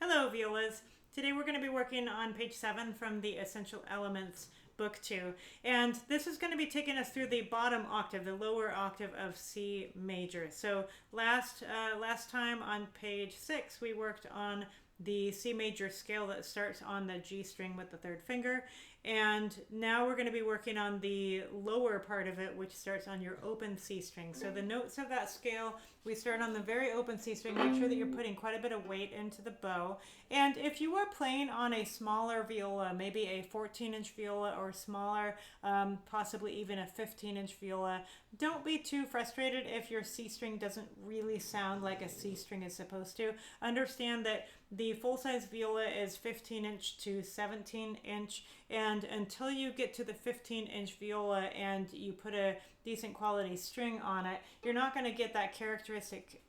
Hello, violas. Today we're going to be working on page 7 from the Essential Elements book 2. And this is going to be taking us through the bottom octave, the lower octave of C major. So last time on page 6 we worked on the C major scale that starts on the G string with the third finger. And now we're going to be working on the lower part of it, which starts on your open C string. So the notes of that scale, we start on the very open C string. Make sure that you're putting quite a bit of weight into the bow. And if you are playing on a smaller viola, maybe a 14-inch viola or smaller, possibly even a 15-inch viola, don't be too frustrated if your C string doesn't really sound like a C string is supposed to. Understand that the full-size viola is 15-inch to 17-inch, and until you get to the 15-inch viola and you put a decent quality string on it, you're not going to get that characteristic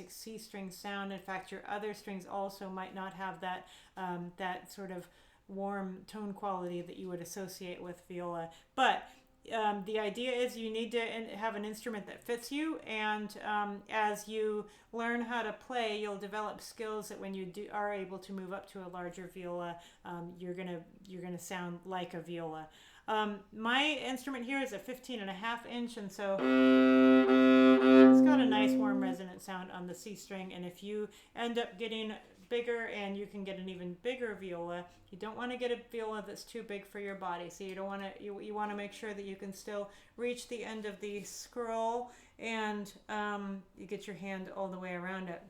C string sound. In fact, your other strings also might not have that sort of warm tone quality that you would associate with viola. But the idea is you need to have an instrument that fits you, and as you learn how to play, you'll develop skills that when you are able to move up to a larger viola, you're gonna sound like a viola. My instrument here is a 15.5-inch, and so it's got a nice warm resonant sound on the C string. And if you end up getting bigger and you can get an even bigger viola, you don't want to get a viola that's too big for your body. So you don't want to, you want to make sure that you can still reach the end of the scroll and you get your hand all the way around it.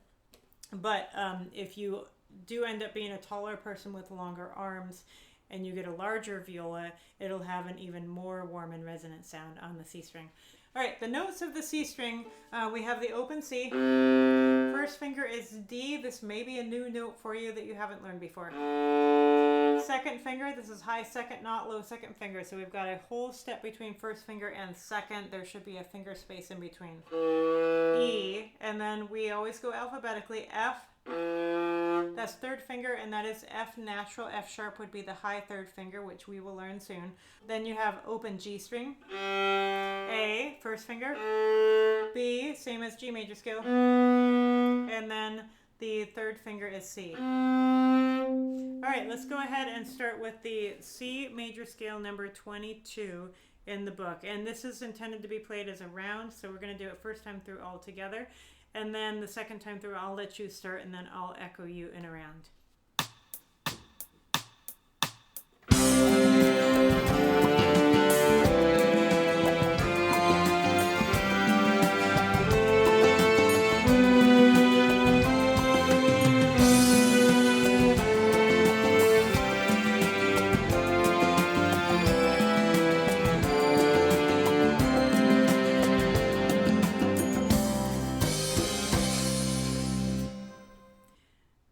But if you do end up being a taller person with longer arms and you get a larger viola, it'll have an even more warm and resonant sound on the C string. All right, the notes of the C string, we have the open C. First finger is D. This may be a new note for you that you haven't learned before. Second finger, this is high second, not low second finger. So we've got a whole step between first finger and second. There should be a finger space in between. E, and then we always go alphabetically. F, that's third finger, and that is F natural. F sharp would be the high third finger, which we will learn soon. Then you have open G string. A, first finger. B, same as G major scale. And then the third finger is C. All right, let's go ahead and start with the C major scale number 22 in the book. And this is intended to be played as a round, so we're going to do it first time through all together. And then the second time through, I'll let you start, and then I'll echo you in a round.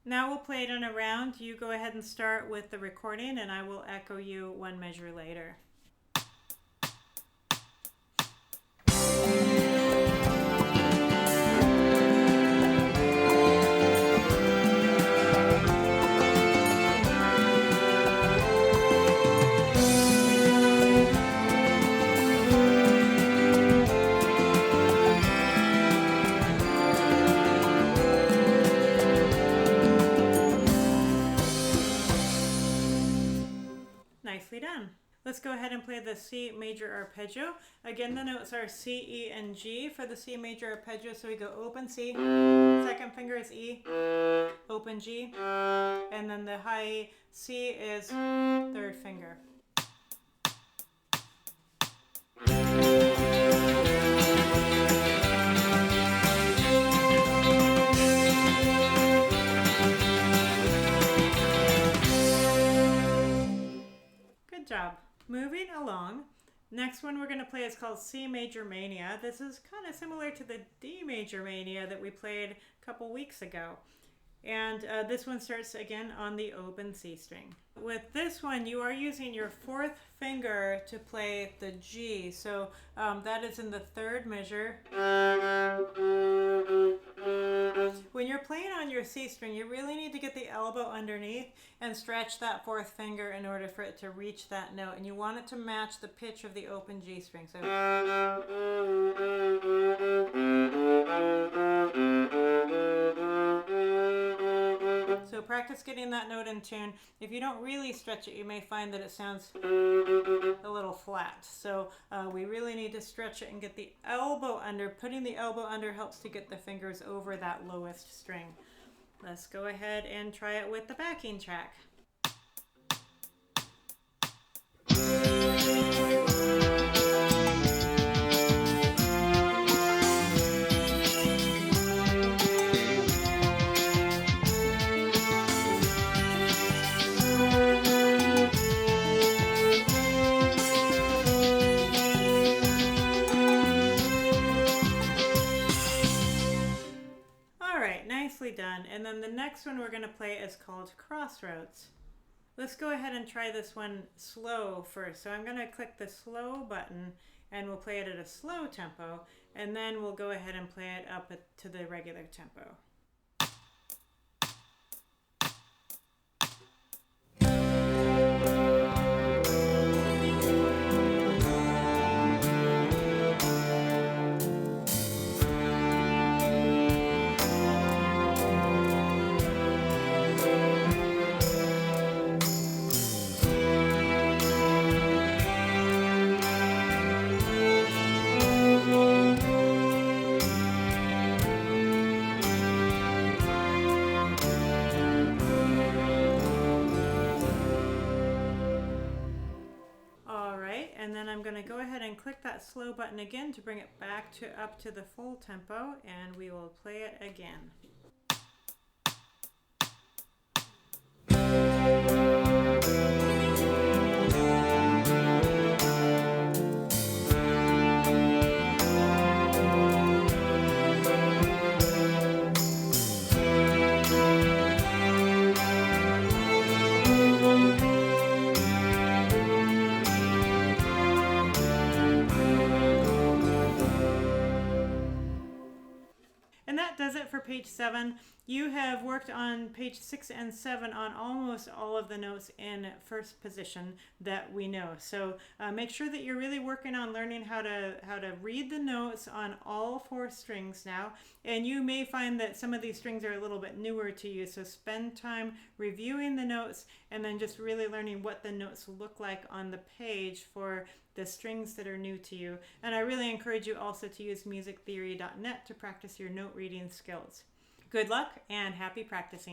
Now we'll play it in a round. You go ahead and start with the recording, and I will echo you one measure later. Nicely done. Let's go ahead and play the C major arpeggio. Again, the notes are C, E, and G for the C major arpeggio. So we go open C, second finger is E, open G, and then the high C is third finger. Good job. Moving along, next one we're going to play is called C Major Mania. This is kind of similar to the D Major Mania that we played a couple weeks ago. And this one starts again on the open C string. With this one, you are using your fourth finger to play the G. So that is in the third measure. When you're playing on your C string, you really need to get the elbow underneath and stretch that fourth finger in order for it to reach that note. And you want it to match the pitch of the open G string. So practice getting that note in tune. If you don't really stretch it, you may find that it sounds a little flat. So we really need to stretch it and get the elbow under. Putting the elbow under helps to get the fingers over that lowest string. Let's go ahead and try it with the backing track. Nicely done. And then the next one we're going to play is called Crossroads. Let's go ahead and try this one slow first. So I'm going to click the slow button and we'll play it at a slow tempo, and then we'll go ahead and play it up to the regular tempo. And then I'm going to go ahead and click that slow button again to bring it back up to the full tempo, and we will play it again. And that does it for page 7. You have worked on page 6 and 7 on almost all of the notes in first position that we know. So make sure that you're really working on learning how to read the notes on all 4 strings now. And you may find that some of these strings are a little bit newer to you. So spend time reviewing the notes and then just really learning what the notes look like on the page for the strings that are new to you. And I really encourage you also to use musictheory.net to practice your note reading skills. Good luck and happy practicing.